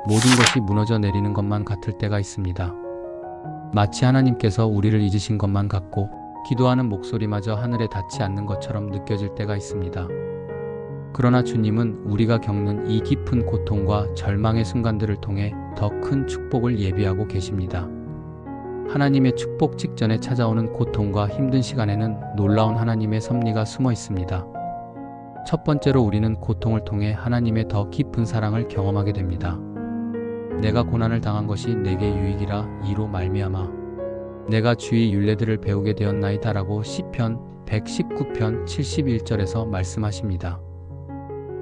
모든 것이 무너져 내리는 것만 같을 때가 있습니다. 마치 하나님께서 우리를 잊으신 것만 같고 기도하는 목소리마저 하늘에 닿지 않는 것처럼 느껴질 때가 있습니다. 그러나 주님은 우리가 겪는 이 깊은 고통과 절망의 순간들을 통해 더 큰 축복을 예비하고 계십니다. 하나님의 축복 직전에 찾아오는 고통과 힘든 시간에는 놀라운 하나님의 섭리가 숨어 있습니다. 첫 번째로 우리는 고통을 통해 하나님의 더 깊은 사랑을 경험하게 됩니다. 내가 고난을 당한 것이 내게 유익이라 이로 말미암아 내가 주의 율례들을 배우게 되었나이다라고 시편 119편 71절에서 말씀하십니다.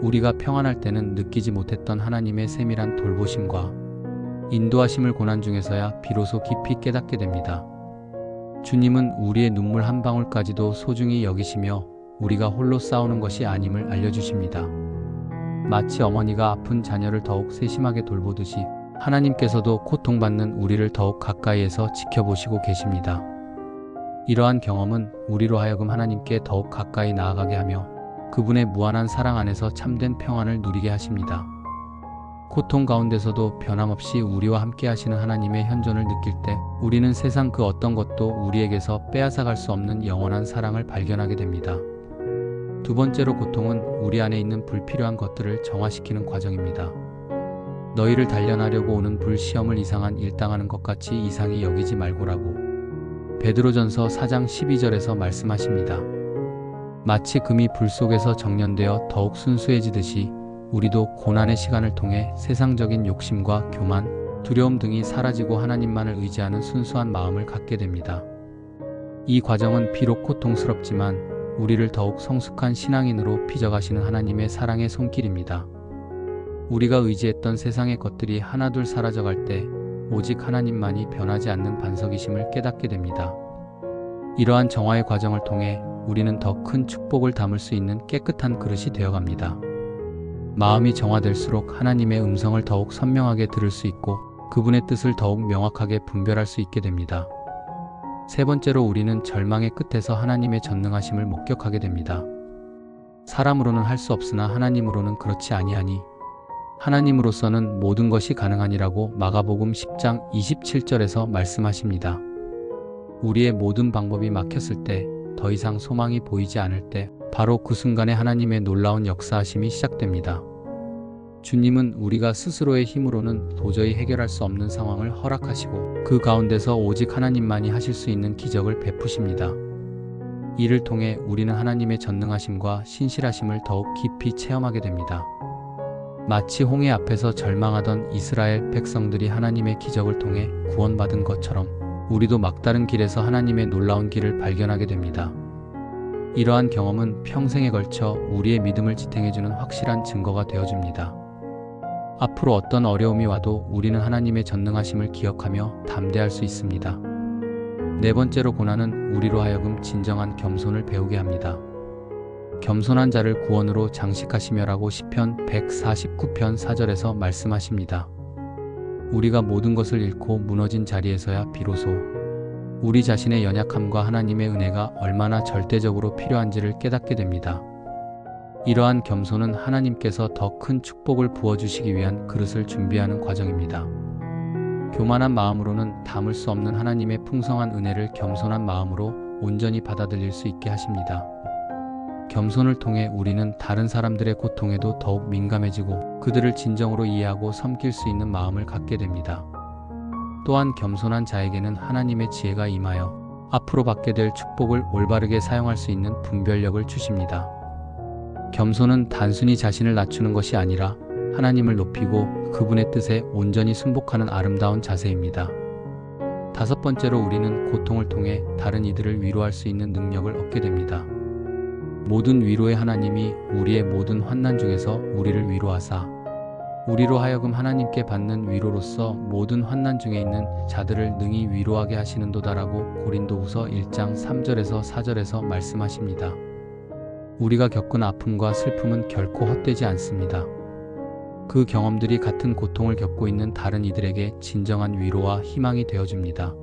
우리가 평안할 때는 느끼지 못했던 하나님의 세밀한 돌보심과 인도하심을 고난 중에서야 비로소 깊이 깨닫게 됩니다. 주님은 우리의 눈물 한 방울까지도 소중히 여기시며 우리가 홀로 싸우는 것이 아님을 알려주십니다. 마치 어머니가 아픈 자녀를 더욱 세심하게 돌보듯이 하나님께서도 고통받는 우리를 더욱 가까이에서 지켜보시고 계십니다. 이러한 경험은 우리로 하여금 하나님께 더욱 가까이 나아가게 하며 그분의 무한한 사랑 안에서 참된 평안을 누리게 하십니다. 고통 가운데서도 변함없이 우리와 함께 하시는 하나님의 현존을 느낄 때 우리는 세상 그 어떤 것도 우리에게서 빼앗아갈 수 없는 영원한 사랑을 발견하게 됩니다. 두 번째로 고통은 우리 안에 있는 불필요한 것들을 정화시키는 과정입니다. 너희를 단련하려고 오는 불시험을 이상한 일 당하는 것 같이 이상히 여기지 말고라고 베드로전서 4장 12절에서 말씀하십니다. 마치 금이 불 속에서 정련되어 더욱 순수해지듯이 우리도 고난의 시간을 통해 세상적인 욕심과 교만, 두려움 등이 사라지고 하나님만을 의지하는 순수한 마음을 갖게 됩니다. 이 과정은 비록 고통스럽지만 우리를 더욱 성숙한 신앙인으로 빚어가시는 하나님의 사랑의 손길입니다. 우리가 의지했던 세상의 것들이 하나둘 사라져갈 때 오직 하나님만이 변하지 않는 반석이심을 깨닫게 됩니다. 이러한 정화의 과정을 통해 우리는 더 큰 축복을 담을 수 있는 깨끗한 그릇이 되어갑니다. 마음이 정화될수록 하나님의 음성을 더욱 선명하게 들을 수 있고 그분의 뜻을 더욱 명확하게 분별할 수 있게 됩니다. 세 번째로 우리는 절망의 끝에서 하나님의 전능하심을 목격하게 됩니다. 사람으로는 할 수 없으나 하나님으로는 그렇지 아니하니 하나님으로서는 모든 것이 가능하니라고 마가복음 10장 27절에서 말씀하십니다. 우리의 모든 방법이 막혔을 때, 더 이상 소망이 보이지 않을 때 바로 그 순간에 하나님의 놀라운 역사하심이 시작됩니다. 주님은 우리가 스스로의 힘으로는 도저히 해결할 수 없는 상황을 허락하시고 그 가운데서 오직 하나님만이 하실 수 있는 기적을 베푸십니다. 이를 통해 우리는 하나님의 전능하심과 신실하심을 더욱 깊이 체험하게 됩니다. 마치 홍해 앞에서 절망하던 이스라엘 백성들이 하나님의 기적을 통해 구원받은 것처럼 우리도 막다른 길에서 하나님의 놀라운 길을 발견하게 됩니다. 이러한 경험은 평생에 걸쳐 우리의 믿음을 지탱해주는 확실한 증거가 되어줍니다. 앞으로 어떤 어려움이 와도 우리는 하나님의 전능하심을 기억하며 담대할 수 있습니다. 네 번째로 고난은 우리로 하여금 진정한 겸손을 배우게 합니다. 겸손한 자를 구원으로 장식하시며라고 시편 149편 4절에서 말씀하십니다. 우리가 모든 것을 잃고 무너진 자리에서야 비로소 우리 자신의 연약함과 하나님의 은혜가 얼마나 절대적으로 필요한지를 깨닫게 됩니다. 이러한 겸손은 하나님께서 더 큰 축복을 부어주시기 위한 그릇을 준비하는 과정입니다. 교만한 마음으로는 담을 수 없는 하나님의 풍성한 은혜를 겸손한 마음으로 온전히 받아들일 수 있게 하십니다. 겸손을 통해 우리는 다른 사람들의 고통에도 더욱 민감해지고 그들을 진정으로 이해하고 섬길 수 있는 마음을 갖게 됩니다. 또한 겸손한 자에게는 하나님의 지혜가 임하여 앞으로 받게 될 축복을 올바르게 사용할 수 있는 분별력을 주십니다. 겸손은 단순히 자신을 낮추는 것이 아니라 하나님을 높이고 그분의 뜻에 온전히 순복하는 아름다운 자세입니다. 다섯 번째로 우리는 고통을 통해 다른 이들을 위로할 수 있는 능력을 얻게 됩니다. 모든 위로의 하나님이 우리의 모든 환난 중에서 우리를 위로하사 우리로 하여금 하나님께 받는 위로로서 모든 환난 중에 있는 자들을 능히 위로하게 하시는도다라고 고린도후서 1장 3절에서 4절에서 말씀하십니다. 우리가 겪은 아픔과 슬픔은 결코 헛되지 않습니다. 그 경험들이 같은 고통을 겪고 있는 다른 이들에게 진정한 위로와 희망이 되어줍니다.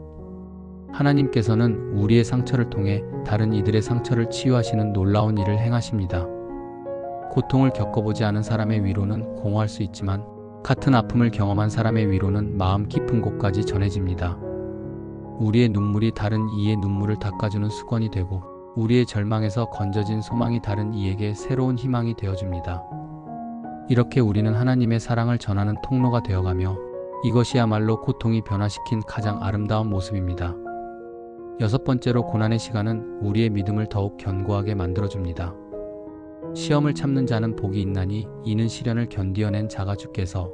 하나님께서는 우리의 상처를 통해 다른 이들의 상처를 치유하시는 놀라운 일을 행하십니다. 고통을 겪어보지 않은 사람의 위로는 공허할 수 있지만 같은 아픔을 경험한 사람의 위로는 마음 깊은 곳까지 전해집니다. 우리의 눈물이 다른 이의 눈물을 닦아주는 수건이 되고, 우리의 절망에서 건져진 소망이 다른 이에게 새로운 희망이 되어줍니다. 이렇게 우리는 하나님의 사랑을 전하는 통로가 되어가며, 이것이야말로 고통이 변화시킨 가장 아름다운 모습입니다. 여섯 번째로, 고난의 시간은 우리의 믿음을 더욱 견고하게 만들어줍니다. 시험을 참는 자는 복이 있나니 이는 시련을 견디어낸 자가 주께서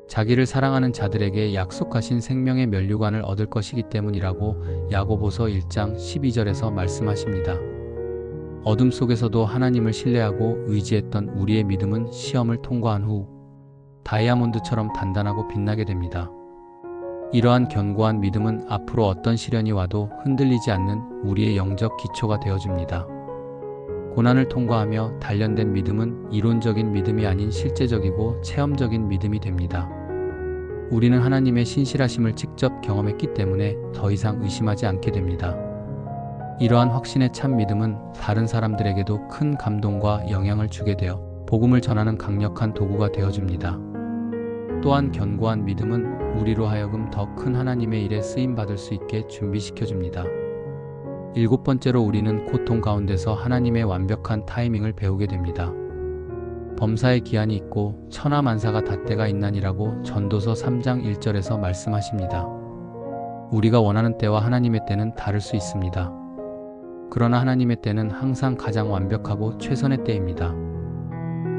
자기를 사랑하는 자들에게 약속하신 생명의 면류관을 얻을 것이기 때문이라고 야고보서 1장 12절에서 말씀하십니다. 어둠 속에서도 하나님을 신뢰하고 의지했던 우리의 믿음은 시험을 통과한 후 다이아몬드처럼 단단하고 빛나게 됩니다. 이러한 견고한 믿음은 앞으로 어떤 시련이 와도 흔들리지 않는 우리의 영적 기초가 되어줍니다. 고난을 통과하며 단련된 믿음은 이론적인 믿음이 아닌 실제적이고 체험적인 믿음이 됩니다. 우리는 하나님의 신실하심을 직접 경험했기 때문에 더 이상 의심하지 않게 됩니다. 이러한 확신의 참 믿음은 다른 사람들에게도 큰 감동과 영향을 주게 되어 복음을 전하는 강력한 도구가 되어줍니다. 또한 견고한 믿음은 우리로 하여금 더 큰 하나님의 일에 쓰임받을 수 있게 준비시켜줍니다. 일곱 번째로, 우리는 고통 가운데서 하나님의 완벽한 타이밍을 배우게 됩니다. 범사의 기한이 있고 천하만사가 닷때가 있나니라고 전도서 3장 1절에서 말씀하십니다. 우리가 원하는 때와 하나님의 때는 다를 수 있습니다. 그러나 하나님의 때는 항상 가장 완벽하고 최선의 때입니다.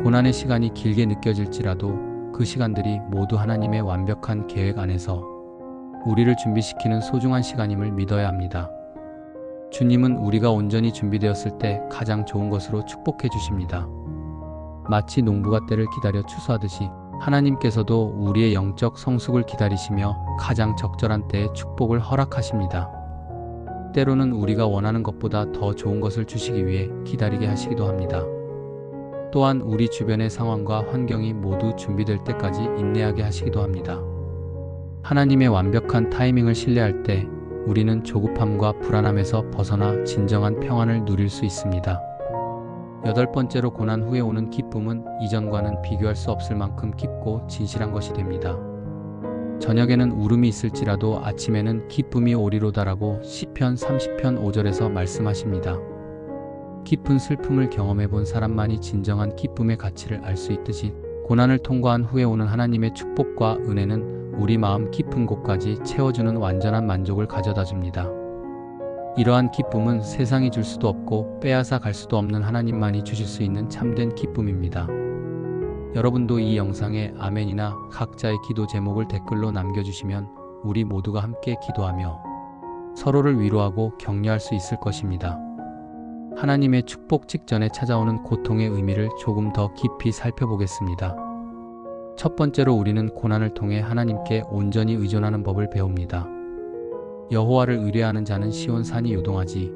고난의 시간이 길게 느껴질지라도 그 시간들이 모두 하나님의 완벽한 계획 안에서 우리를 준비시키는 소중한 시간임을 믿어야 합니다. 주님은 우리가 온전히 준비되었을 때 가장 좋은 것으로 축복해 주십니다. 마치 농부가 때를 기다려 추수하듯이 하나님께서도 우리의 영적 성숙을 기다리시며 가장 적절한 때에 축복을 허락하십니다. 때로는 우리가 원하는 것보다 더 좋은 것을 주시기 위해 기다리게 하시기도 합니다. 또한 우리 주변의 상황과 환경이 모두 준비될 때까지 인내하게 하시기도 합니다. 하나님의 완벽한 타이밍을 신뢰할 때 우리는 조급함과 불안함에서 벗어나 진정한 평안을 누릴 수 있습니다. 여덟 번째로, 고난 후에 오는 기쁨은 이전과는 비교할 수 없을 만큼 깊고 진실한 것이 됩니다. 저녁에는 울음이 있을지라도 아침에는 기쁨이 오리로다라고 시편 30편 5절에서 말씀하십니다. 깊은 슬픔을 경험해 본 사람만이 진정한 기쁨의 가치를 알 수 있듯이 고난을 통과한 후에 오는 하나님의 축복과 은혜는 우리 마음 깊은 곳까지 채워주는 완전한 만족을 가져다 줍니다. 이러한 기쁨은 세상이 줄 수도 없고 빼앗아 갈 수도 없는 하나님만이 주실 수 있는 참된 기쁨입니다. 여러분도 이 영상에 아멘이나 각자의 기도 제목을 댓글로 남겨주시면 우리 모두가 함께 기도하며 서로를 위로하고 격려할 수 있을 것입니다. 하나님의 축복 직전에 찾아오는 고통의 의미를 조금 더 깊이 살펴보겠습니다. 첫 번째로, 우리는 고난을 통해 하나님께 온전히 의존하는 법을 배웁니다. 여호와를 의뢰하는 자는 시온 산이 요동하지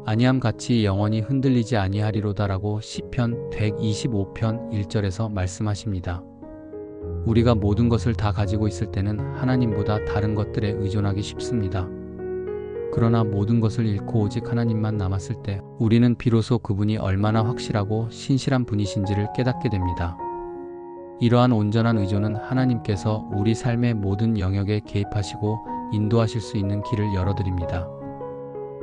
아니함 같이 영원히 흔들리지 아니하리로다라고 시편 125편 1절에서 말씀하십니다. 우리가 모든 것을 다 가지고 있을 때는 하나님보다 다른 것들에 의존하기 쉽습니다. 그러나 모든 것을 잃고 오직 하나님만 남았을 때 우리는 비로소 그분이 얼마나 확실하고 신실한 분이신지를 깨닫게 됩니다. 이러한 온전한 의존은 하나님께서 우리 삶의 모든 영역에 개입하시고 인도하실 수 있는 길을 열어드립니다.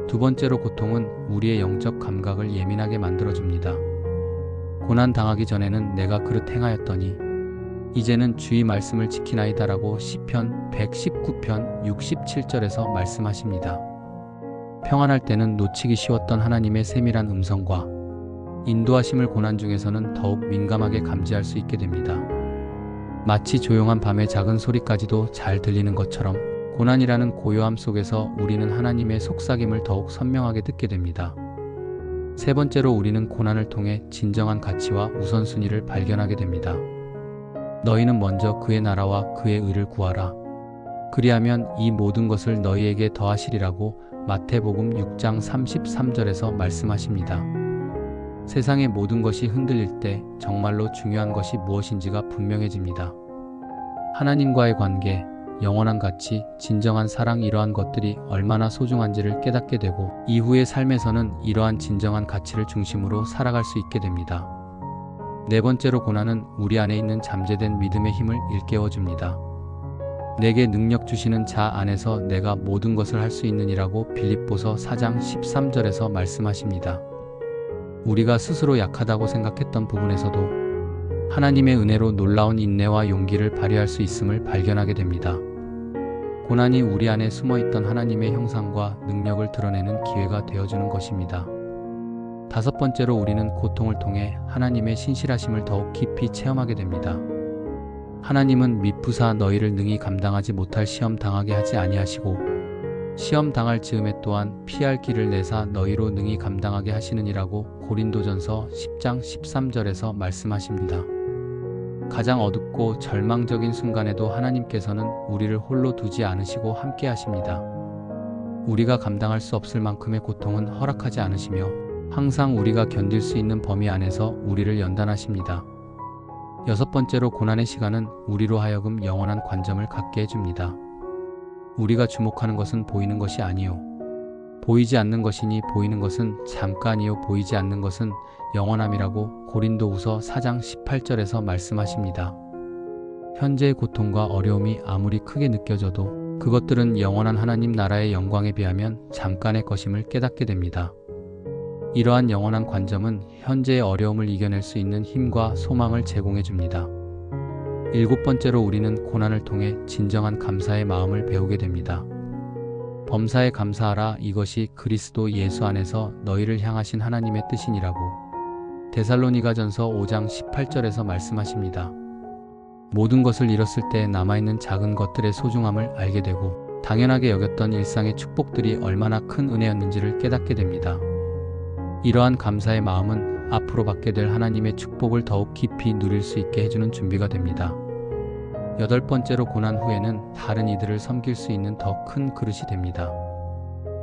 두 번째로, 고통은 우리의 영적 감각을 예민하게 만들어줍니다. 고난 당하기 전에는 내가 그릇 행하였더니 이제는 주의 말씀을 지키나이다라고 시편 119편 67절에서 말씀하십니다. 평안할 때는 놓치기 쉬웠던 하나님의 세밀한 음성과 인도하심을 고난 중에서는 더욱 민감하게 감지할 수 있게 됩니다. 마치 조용한 밤의 작은 소리까지도 잘 들리는 것처럼 고난이라는 고요함 속에서 우리는 하나님의 속삭임을 더욱 선명하게 듣게 됩니다. 세 번째로, 우리는 고난을 통해 진정한 가치와 우선순위를 발견하게 됩니다. 너희는 먼저 그의 나라와 그의 의를 구하라. 그리하면 이 모든 것을 너희에게 더하시리라고 마태복음 6장 33절에서 말씀하십니다. 세상의 모든 것이 흔들릴 때 정말로 중요한 것이 무엇인지가 분명해집니다. 하나님과의 관계, 영원한 가치, 진정한 사랑, 이러한 것들이 얼마나 소중한지를 깨닫게 되고 이후의 삶에서는 이러한 진정한 가치를 중심으로 살아갈 수 있게 됩니다. 네 번째로 고난은 우리 안에 있는 잠재된 믿음의 힘을 일깨워줍니다. 내게 능력 주시는 자 안에서 내가 모든 것을 할 수 있느니라고 빌립보서 4장 13절에서 말씀하십니다. 우리가 스스로 약하다고 생각했던 부분에서도 하나님의 은혜로 놀라운 인내와 용기를 발휘할 수 있음을 발견하게 됩니다. 고난이 우리 안에 숨어있던 하나님의 형상과 능력을 드러내는 기회가 되어주는 것입니다. 다섯 번째로 우리는 고통을 통해 하나님의 신실하심을 더욱 깊이 체험하게 됩니다. 하나님은 미쁘사 너희를 능히 감당하지 못할 시험 당하게 하지 아니하시고 시험 당할 즈음에 또한 피할 길을 내사 너희로 능히 감당하게 하시느니라고 고린도전서 10장 13절에서 말씀하십니다. 가장 어둡고 절망적인 순간에도 하나님께서는 우리를 홀로 두지 않으시고 함께 하십니다. 우리가 감당할 수 없을 만큼의 고통은 허락하지 않으시며 항상 우리가 견딜 수 있는 범위 안에서 우리를 연단하십니다. 여섯 번째로 고난의 시간은 우리로 하여금 영원한 관점을 갖게 해줍니다. 우리가 주목하는 것은 보이는 것이 아니요 보이지 않는 것이니 보이는 것은 잠깐이요 보이지 않는 것은 영원함이라고 고린도후서 4장 18절에서 말씀하십니다. 현재의 고통과 어려움이 아무리 크게 느껴져도 그것들은 영원한 하나님 나라의 영광에 비하면 잠깐의 것임을 깨닫게 됩니다. 이러한 영원한 관점은 현재의 어려움을 이겨낼 수 있는 힘과 소망을 제공해 줍니다. 일곱 번째로 우리는 고난을 통해 진정한 감사의 마음을 배우게 됩니다. 범사에 감사하라 이것이 그리스도 예수 안에서 너희를 향하신 하나님의 뜻이니라고 데살로니가전서 5장 18절에서 말씀하십니다. 모든 것을 잃었을 때 남아있는 작은 것들의 소중함을 알게 되고 당연하게 여겼던 일상의 축복들이 얼마나 큰 은혜였는지를 깨닫게 됩니다. 이러한 감사의 마음은 앞으로 받게 될 하나님의 축복을 더욱 깊이 누릴 수 있게 해주는 준비가 됩니다. 여덟 번째로 고난 후에는 다른 이들을 섬길 수 있는 더 큰 그릇이 됩니다.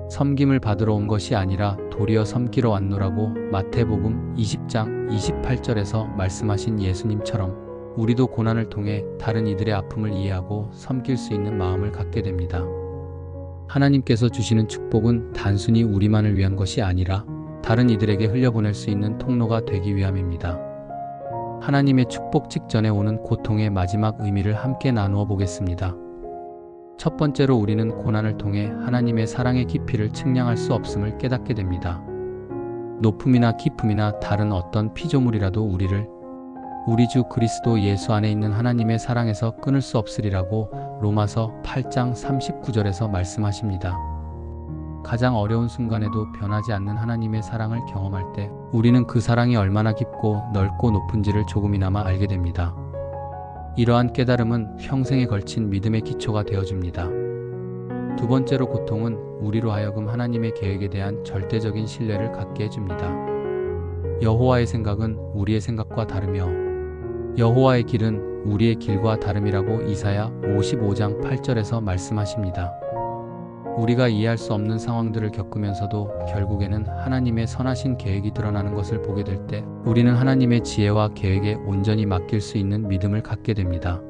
섬김을 받으러 온 것이 아니라 도리어 섬기러 왔노라고 마태복음 20장 28절에서 말씀하신 예수님처럼 우리도 고난을 통해 다른 이들의 아픔을 이해하고 섬길 수 있는 마음을 갖게 됩니다. 하나님께서 주시는 축복은 단순히 우리만을 위한 것이 아니라 다른 이들에게 흘려보낼 수 있는 통로가 되기 위함입니다. 하나님의 축복 직전에 오는 고통의 마지막 의미를 함께 나누어 보겠습니다. 첫 번째로 우리는 고난을 통해 하나님의 사랑의 깊이를 측량할 수 없음을 깨닫게 됩니다. 높음이나 깊음이나 다른 어떤 피조물이라도 우리를 우리 주 그리스도 예수 안에 있는 하나님의 사랑에서 끊을 수 없으리라고 로마서 8장 39절에서 말씀하십니다. 가장 어려운 순간에도 변하지 않는 하나님의 사랑을 경험할 때 우리는 그 사랑이 얼마나 깊고 넓고 높은지를 조금이나마 알게 됩니다. 이러한 깨달음은 평생에 걸친 믿음의 기초가 되어줍니다. 두 번째로 고통은 우리로 하여금 하나님의 계획에 대한 절대적인 신뢰를 갖게 해줍니다. 여호와의 생각은 우리의 생각과 다르며 여호와의 길은 우리의 길과 다름이라고 이사야 55장 8절에서 말씀하십니다. 우리가 이해할 수 없는 상황들을 겪으면서도 결국에는 하나님의 선하신 계획이 드러나는 것을 보게 될 때 우리는 하나님의 지혜와 계획에 온전히 맡길 수 있는 믿음을 갖게 됩니다.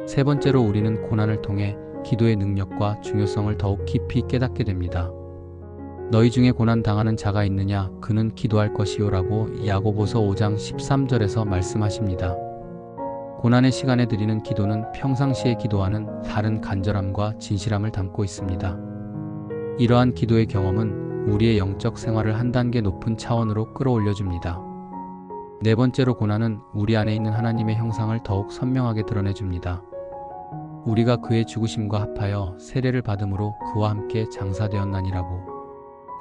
세 번째로 우리는 고난을 통해 기도의 능력과 중요성을 더욱 깊이 깨닫게 됩니다. 너희 중에 고난 당하는 자가 있느냐 그는 기도할 것이요 라고 야고보서 5장 13절에서 말씀하십니다. 고난의 시간에 드리는 기도는 평상시에 기도하는 다른 간절함과 진실함을 담고 있습니다. 이러한 기도의 경험은 우리의 영적 생활을 한 단계 높은 차원으로 끌어올려줍니다. 네 번째로 고난은 우리 안에 있는 하나님의 형상을 더욱 선명하게 드러내줍니다. 우리가 그의 죽으심과 합하여 세례를 받음으로 그와 함께 장사되었나니라고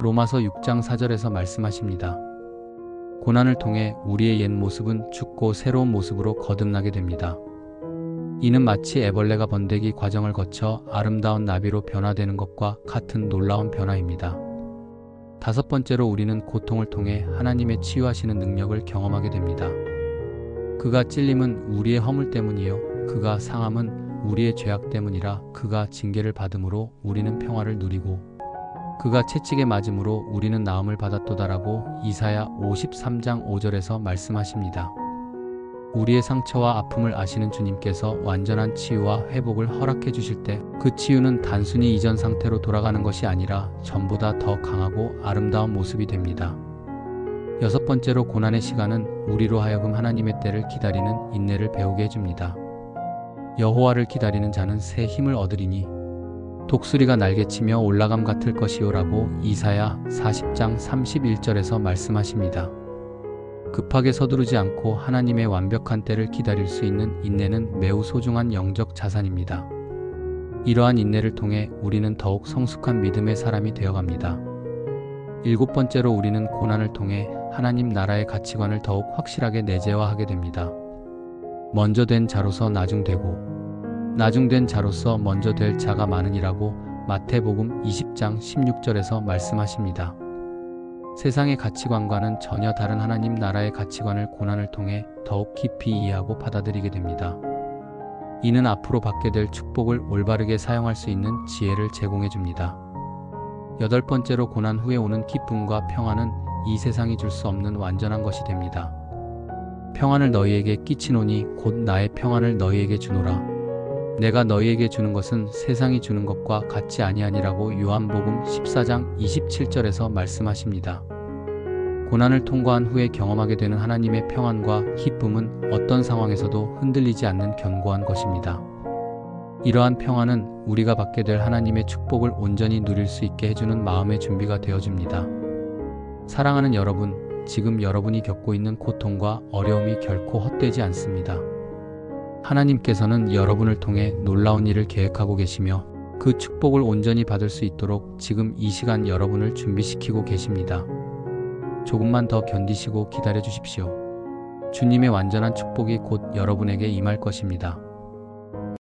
로마서 6장 4절에서 말씀하십니다. 고난을 통해 우리의 옛 모습은 죽고 새로운 모습으로 거듭나게 됩니다. 이는 마치 애벌레가 번데기 과정을 거쳐 아름다운 나비로 변화되는 것과 같은 놀라운 변화입니다. 다섯 번째로 우리는 고통을 통해 하나님의 치유하시는 능력을 경험하게 됩니다. 그가 찔림은 우리의 허물 때문이요 그가 상함은 우리의 죄악 때문이라 그가 징계를 받음으로 우리는 평화를 누리고 그가 채찍에 맞음으로 우리는 나음을 받았도다라고 이사야 53장 5절에서 말씀하십니다. 우리의 상처와 아픔을 아시는 주님께서 완전한 치유와 회복을 허락해 주실 때 그 치유는 단순히 이전 상태로 돌아가는 것이 아니라 전보다 더 강하고 아름다운 모습이 됩니다. 여섯 번째로 고난의 시간은 우리로 하여금 하나님의 때를 기다리는 인내를 배우게 해줍니다. 여호와를 기다리는 자는 새 힘을 얻으리니 독수리가 날개치며 올라감 같을 것이요라고 이사야 40장 31절에서 말씀하십니다. 급하게 서두르지 않고 하나님의 완벽한 때를 기다릴 수 있는 인내는 매우 소중한 영적 자산입니다. 이러한 인내를 통해 우리는 더욱 성숙한 믿음의 사람이 되어갑니다. 일곱 번째로 우리는 고난을 통해 하나님 나라의 가치관을 더욱 확실하게 내재화하게 됩니다. 먼저 된 자로서 나중되고 나중된 자로서 먼저 될 자가 많으니라고 마태복음 20장 16절에서 말씀하십니다. 세상의 가치관과는 전혀 다른 하나님 나라의 가치관을 고난을 통해 더욱 깊이 이해하고 받아들이게 됩니다. 이는 앞으로 받게 될 축복을 올바르게 사용할 수 있는 지혜를 제공해 줍니다. 여덟 번째로 고난 후에 오는 기쁨과 평안은 이 세상이 줄 수 없는 완전한 것이 됩니다. 평안을 너희에게 끼치노니 곧 나의 평안을 너희에게 주노라. 내가 너희에게 주는 것은 세상이 주는 것과 같지 아니하니라고 요한복음 14장 27절에서 말씀하십니다. 고난을 통과한 후에 경험하게 되는 하나님의 평안과 기쁨은 어떤 상황에서도 흔들리지 않는 견고한 것입니다. 이러한 평안은 우리가 받게 될 하나님의 축복을 온전히 누릴 수 있게 해주는 마음의 준비가 되어줍니다. 사랑하는 여러분, 지금 여러분이 겪고 있는 고통과 어려움이 결코 헛되지 않습니다. 하나님께서는 여러분을 통해 놀라운 일을 계획하고 계시며 그 축복을 온전히 받을 수 있도록 지금 이 시간 여러분을 준비시키고 계십니다. 조금만 더 견디시고 기다려 주십시오. 주님의 완전한 축복이 곧 여러분에게 임할 것입니다.